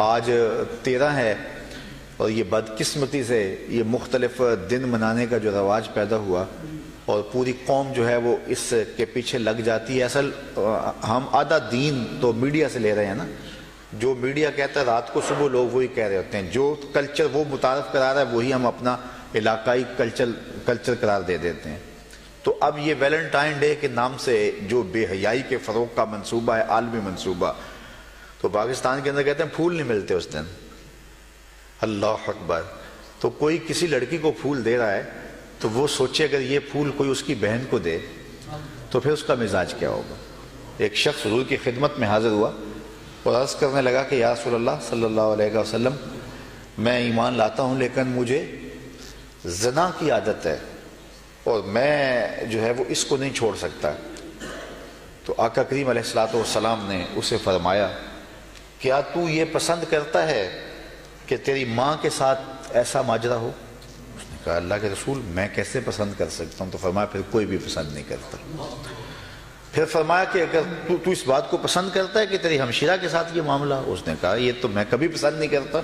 آج 13 ہے اور یہ بدقسمتی سے یہ مختلف دن منانے کا جو رواج پیدا ہوا اور پوری قوم جو ہے وہ اس کے پیچھے لگ جاتی ہے. اصل ہم آدھا دین تو میڈیا سے لے رہے ہیں نا. جو میڈیا کہتا ہے رات کو صبح لوگ وہی کہہ رہے ہوتے ہیں. جو کلچر وہ متعارف کرا رہا ہے وہی ہم اپنا علاقائی کلچر قرار دے دیتے ہیں. تو اب یہ ویلنٹائن ڈے کے نام سے جو بے حیائی کے فروغ کا منصوبہ ہے، عالمی منصوبہ، تو پاکستان کے اندر کہتے ہیں پھول نہیں ملتے اس دن. اللہ اکبر. تو کوئی کسی لڑکی کو پھول دے رہا ہے تو وہ سوچے اگر یہ پھول کوئی اس کی بہن کو دے تو پھر اس کا مزاج کیا ہوگا. ایک شخص حضور کی خدمت میں حاضر ہوا اور عرض کرنے لگا کہ یا رسول اللہ صلی اللہ علیہ وسلم، میں ایمان لاتا ہوں لیکن مجھے زنا کی عادت ہے اور میں جو ہے وہ اس کو نہیں چھوڑ سکتا. تو آقا کریم علیہ الصلوۃ والسلام نے اسے فرمایا کیا تو یہ پسند کرتا ہے کہ تیری ماں کے ساتھ ایسا ماجرا ہو؟ اس نے کہا اللہ کے رسول میں کیسے پسند کر سکتا ہوں؟ تو فرمایا پھر کوئی بھی پسند نہیں کرتا. پھر فرمایا کہ اگر تو اس بات کو پسند کرتا ہے کہ تیری ہمشیرہ کے ساتھ یہ معاملہ، اس نے کہا یہ تو میں کبھی پسند نہیں کرتا.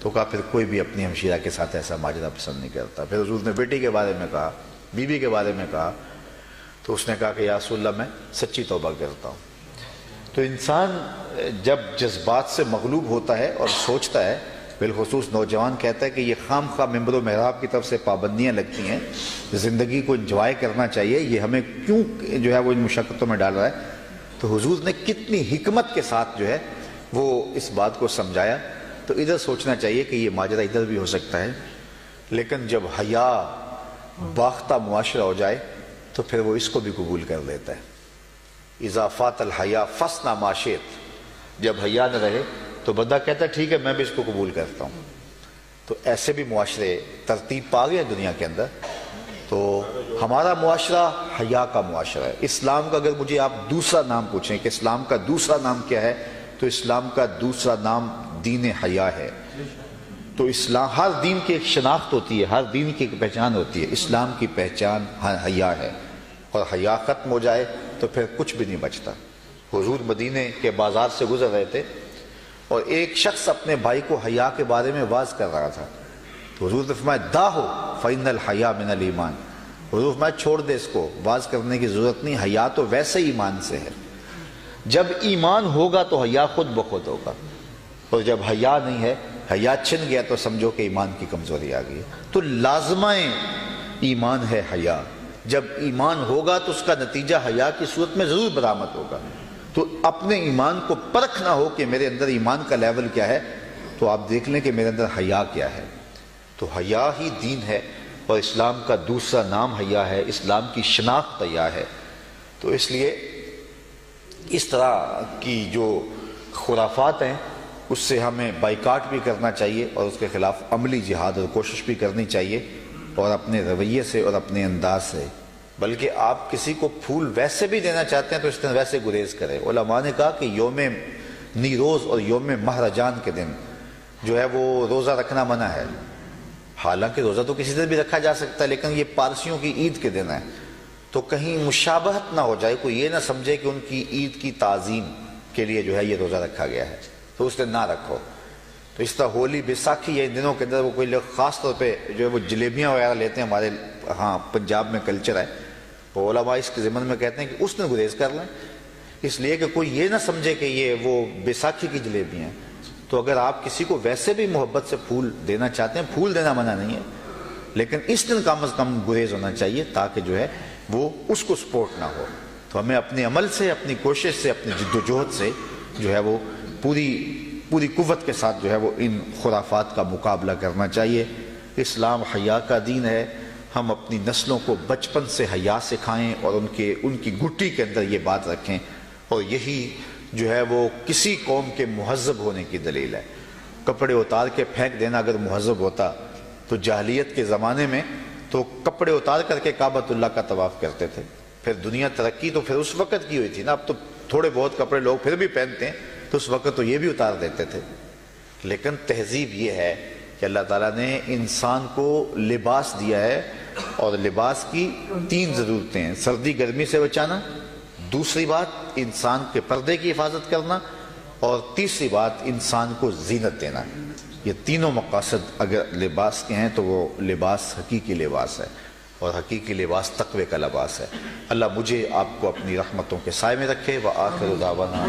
تو کہا پھر کوئی بھی اپنی ہمشیرہ کے ساتھ ایسا ماجرا پسند نہیں کرتا. پھر حضور نے بیٹی کے بارے میں کہا، بیوی کے بارے میں کہا. تو اس نے کہا کہ یا رسول اللہ میں سچی توبہ کرتا ہوں. تو انسان جب جذبات سے مغلوب ہوتا ہے اور سوچتا ہے، بالخصوص نوجوان کہتا ہے کہ یہ خام خواہ ممبر و محراب کی طرف سے پابندیاں لگتی ہیں، زندگی کو انجوائے کرنا چاہیے، یہ ہمیں کیوں جو ہے وہ ان مشقتوں میں ڈال رہا ہے. تو حضور نے کتنی حکمت کے ساتھ جو ہے وہ اس بات کو سمجھایا. تو ادھر سوچنا چاہیے کہ یہ ماجرا ادھر بھی ہو سکتا ہے، لیکن جب حیا باختہ معاشرہ ہو جائے تو پھر وہ اس کو بھی قبول کر لیتا ہے. اذا فات الحیا فاصنع ما شئت. جب حیا نہ رہے تو بندہ کہتا ہے ٹھیک ہے میں بھی اس کو قبول کرتا ہوں. تو ایسے بھی معاشرے ترتیب پا گئے دنیا کے اندر. تو ہمارا معاشرہ حیا کا معاشرہ ہے. اسلام کا اگر مجھے آپ دوسرا نام پوچھیں کہ اسلام کا دوسرا نام کیا ہے، تو اسلام کا دوسرا نام دین حیا ہے. تو اسلام، ہر دین کی ایک شناخت ہوتی ہے، ہر دین کی ایک پہچان ہوتی ہے. اسلام کی پہچان حیا ہے، اور حیا ختم ہو جائے تو پھر کچھ بھی نہیں بچتا. حضور مدینے کے بازار سے گزر رہے تھے اور ایک شخص اپنے بھائی کو حیا کے بارے میں واز کر رہا تھا. تو حضور نے فرمایا داہو فإن الحیا من الایمان. حضور فرمایا چھوڑ دے اس کو، واز کرنے کی ضرورت نہیں، حیا تو ویسے ایمان سے ہے. جب ایمان ہوگا تو حیا خود بخود ہوگا، اور جب حیا نہیں ہے، حیا چھن گیا تو سمجھو کہ ایمان کی کمزوری آ گئی. تو لازمہ ایمان ہے حیا. جب ایمان ہوگا تو اس کا نتیجہ حیا کی صورت میں ضرور برآمد ہوگا. تو اپنے ایمان کو پرکھنا ہو کہ میرے اندر ایمان کا لیول کیا ہے، تو آپ دیکھ لیں کہ میرے اندر حیا کیا ہے. تو حیا ہی دین ہے، اور اسلام کا دوسرا نام حیا ہے، اسلام کی شناخت حیا ہے. تو اس لیے اس طرح کی جو خرافات ہیں اس سے ہمیں بائیکاٹ بھی کرنا چاہیے، اور اس کے خلاف عملی جہاد اور کوشش بھی کرنی چاہیے، اور اپنے رویے سے اور اپنے انداز سے. بلکہ آپ کسی کو پھول ویسے بھی دینا چاہتے ہیں تو اس دن ویسے گریز کریں. علماء نے کہا کہ یوم نیروز اور یوم مہرجان کے دن جو ہے وہ روزہ رکھنا منع ہے. حالانکہ روزہ تو کسی دن بھی رکھا جا سکتا ہے، لیکن یہ پارسیوں کی عید کے دن ہے، تو کہیں مشابہت نہ ہو جائے، کوئی یہ نہ سمجھے کہ ان کی عید کی تعظیم کے لیے جو ہے یہ روزہ رکھا گیا ہے، تو اس دن نہ رکھو. تو اس طرح ہولی بیساکھی ان دنوں کے اندر وہ کوئی لوگ خاص طور پہ جو ہے وہ جلیبیاں وغیرہ لیتے ہیں، ہمارے ہاں پنجاب میں کلچر ہے، وہ علماء اس کے ضمن میں کہتے ہیں کہ اس دن گریز کر لیں، اس لیے کہ کوئی یہ نہ سمجھے کہ یہ وہ بیساکھی کی جلیبیاں ہیں. تو اگر آپ کسی کو ویسے بھی محبت سے پھول دینا چاہتے ہیں، پھول دینا منع نہیں ہے، لیکن اس دن کم از کم گریز ہونا چاہیے تاکہ جو ہے وہ اس کو سپورٹ نہ ہو. تو ہمیں اپنے عمل سے، اپنی کوشش سے، اپنی جد و جہد سے جو ہے وہ پوری قوت کے ساتھ جو ہے وہ ان خرافات کا مقابلہ کرنا چاہیے. اسلام حیا کا دین ہے. ہم اپنی نسلوں کو بچپن سے حیا سکھائیں اور ان کی گھٹی کے اندر یہ بات رکھیں، اور یہی جو ہے وہ کسی قوم کے مہذب ہونے کی دلیل ہے. کپڑے اتار کے پھینک دینا اگر مہذب ہوتا تو جاہلیت کے زمانے میں تو کپڑے اتار کر کے کعبۃ اللہ کا طواف کرتے تھے. پھر دنیا ترقی تو پھر اس وقت کی ہوئی تھی نا، اب تو تھوڑے بہت کپڑے لوگ پھر بھی پہنتے ہیں، تو اس وقت تو یہ بھی اتار دیتے تھے. لیکن تہذیب یہ ہے کہ اللہ تعالیٰ نے انسان کو لباس دیا ہے، اور لباس کی 3 ضرورتیں ہیں: سردی گرمی سے بچانا، دوسری بات انسان کے پردے کی حفاظت کرنا، اور تیسری بات انسان کو زینت دینا ہے۔ یہ تینوں مقاصد اگر لباس کے ہیں تو وہ لباس حقیقی لباس ہے، اور حقیقی لباس تقوی کا لباس ہے۔ اللہ مجھے آپ کو اپنی رحمتوں کے سائے میں رکھے۔ وآخر دعوانا